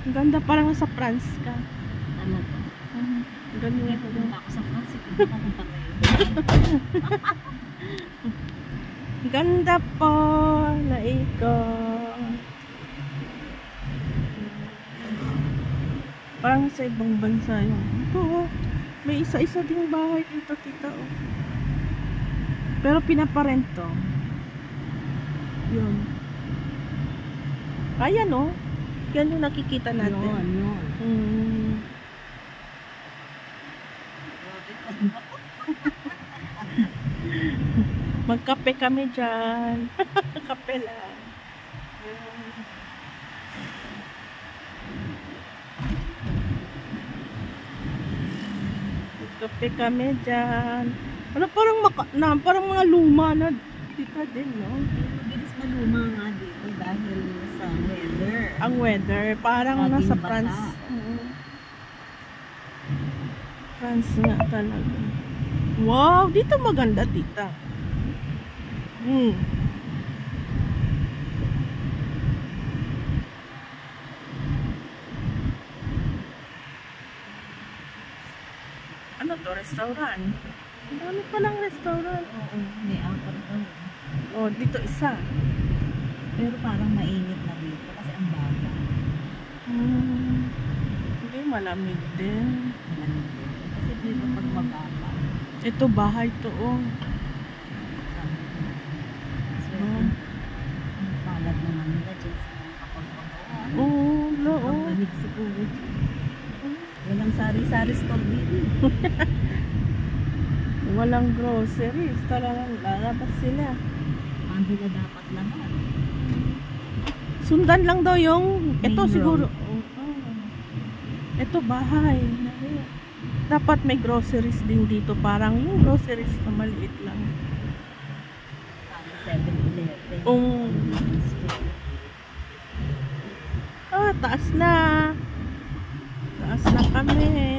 Ang ganda, parang nasa France ka. Ano to? Ganda Hindi nga. pumunta ako sa France. Hindi ko pumunta ngayon. Ganda po, naikot. Parang sa ibang bansa yun. Ito oh, may isa-isa ding bahay dito, tita oh. Pero pinaparent to. Yun. Ayan oh. Yan yung nakikita natin. Yun. Magkape kami dyan. Kape lang. Magkape kami dyan. Ano, parang mga luma na dito din, no? Mabilis maluma nga dito dahil sa weather. Ang weather, parang Laging nasa basa. France. France nga talaga. Wow, dito maganda, tita. Ano to, restaurant? Ang dami palang restaurant. Oo, may apat daw. Oh, dito isa. Pero parang mainit na dito kasi ang baga. Hindi, malamig din. Kasi dito pag mababa. Ito, bahay to, oh. So, ang palad naman nila dyan sa mga kapag-pagawa. Oo. Paglamig siguro. Walang sari-sari store dito. Walang groceries. Talagang lalabas sila. Ando na dapat naman. Sundan lang daw yung ito Main siguro. road. Ito bahay. Dapat may groceries din dito. Parang yung groceries na maliit lang. Parang 7-Eleven. Taas na. Taas na kami.